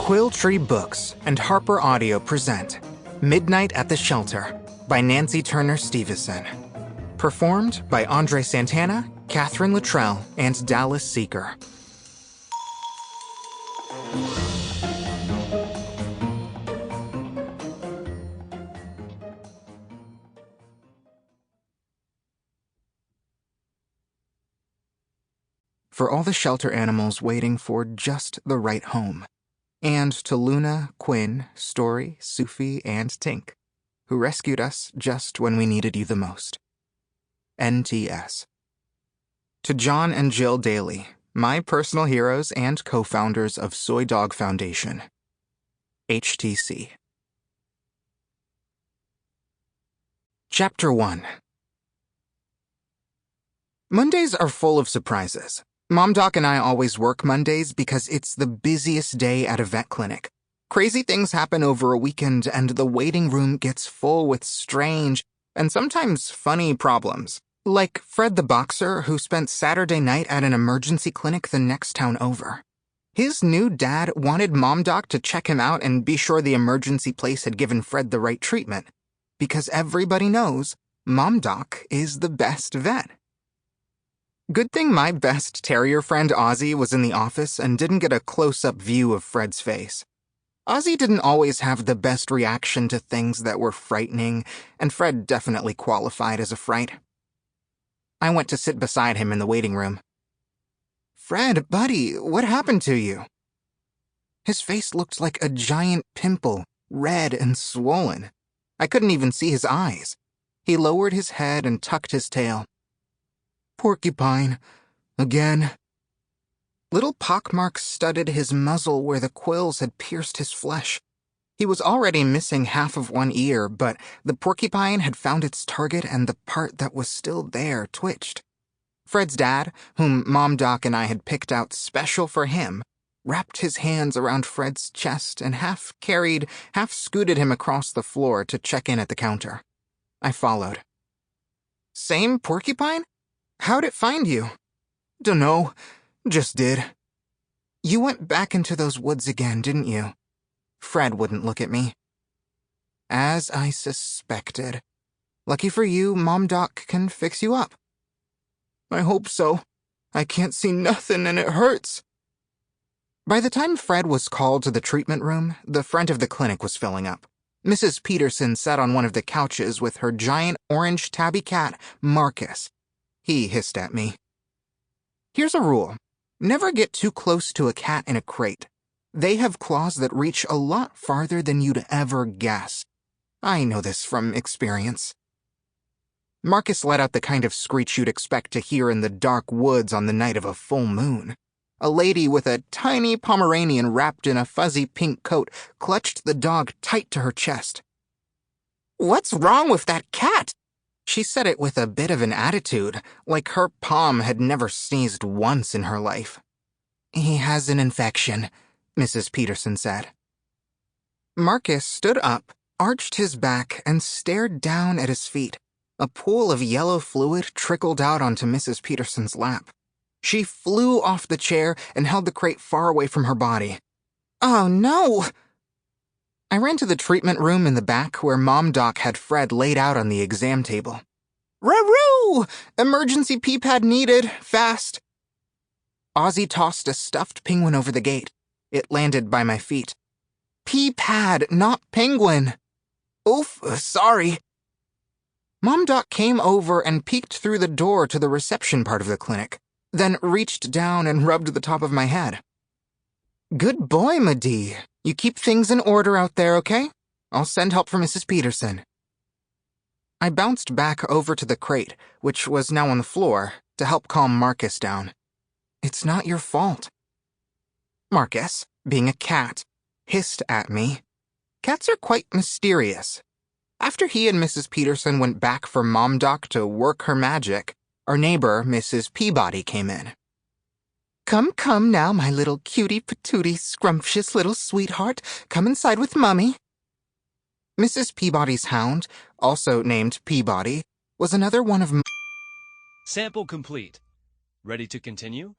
Quill Tree Books and Harper Audio present Midnight at the Shelter by Nanci Turner Steveson. Performed by André Santana, Katherine Littrell, and Dallis Seeker. For all the shelter animals waiting for just the right home. And to Luna, Quinn, Story, Sufi, and Tink, who rescued us just when we needed you the most. NTS. To John and Jill Daly, my personal heroes and co-founders of Soy Dog Foundation. HTC. Chapter 1. Mondays are full of surprises. MomDoc and I always work Mondays because it's the busiest day at a vet clinic. Crazy things happen over a weekend and the waiting room gets full with strange and sometimes funny problems. Like Fred the boxer who spent Saturday night at an emergency clinic the next town over. His new dad wanted MomDoc to check him out and be sure the emergency place had given Fred the right treatment. Because everybody knows MomDoc is the best vet. Good thing my best terrier friend Ozzy was in the office and didn't get a close-up view of Fred's face. Ozzy didn't always have the best reaction to things that were frightening, and Fred definitely qualified as a fright. I went to sit beside him in the waiting room. "Fred, buddy, what happened to you?" His face looked like a giant pimple, red and swollen. I couldn't even see his eyes. He lowered his head and tucked his tail. "Porcupine. Again." Little pockmarks studded his muzzle where the quills had pierced his flesh. He was already missing half of one ear, but the porcupine had found its target and the part that was still there twitched. Fred's dad, whom MomDoc and I had picked out special for him, wrapped his hands around Fred's chest and half carried, half scooted him across the floor to check in at the counter. I followed. "Same porcupine? How'd it find you?" "Dunno. Just did." "You went back into those woods again, didn't you?" Fred wouldn't look at me. "As I suspected. Lucky for you, MomDoc can fix you up." "I hope so. I can't see nothing and it hurts." By the time Fred was called to the treatment room, the front of the clinic was filling up. Mrs. Peterson sat on one of the couches with her giant orange tabby cat, Marcus. He hissed at me. "Here's a rule. Never get too close to a cat in a crate. They have claws that reach a lot farther than you'd ever guess. I know this from experience." Marcus let out the kind of screech you'd expect to hear in the dark woods on the night of a full moon. A lady with a tiny Pomeranian wrapped in a fuzzy pink coat clutched the dog tight to her chest. "What's wrong with that cat?" She said it with a bit of an attitude, like her Pom had never sneezed once in her life. "He has an infection," Mrs. Peterson said. Marcus stood up, arched his back, and stared down at his feet. A pool of yellow fluid trickled out onto Mrs. Peterson's lap. She flew off the chair and held the crate far away from her body. "Oh, no!" I ran to the treatment room in the back where MomDoc had Fred laid out on the exam table. "Roo-roo! Emergency pee pad needed, fast." Ozzy tossed a stuffed penguin over the gate. It landed by my feet. "Pee pad, not penguin." "Oof, sorry." MomDoc came over and peeked through the door to the reception part of the clinic, then reached down and rubbed the top of my head. "Good boy, MahDi. You keep things in order out there, okay? I'll send help for Mrs. Peterson." I bounced back over to the crate, which was now on the floor, to help calm Marcus down. "It's not your fault." Marcus, being a cat, hissed at me. Cats are quite mysterious. After he and Mrs. Peterson went back for MomDoc to work her magic, our neighbor, Mrs. Peabody, came in. Come now, my little cutie-patootie, scrumptious little sweetheart. Come inside with Mummy." Mrs. Peabody's hound, also named Peabody, was another one of Sample complete. Ready to continue?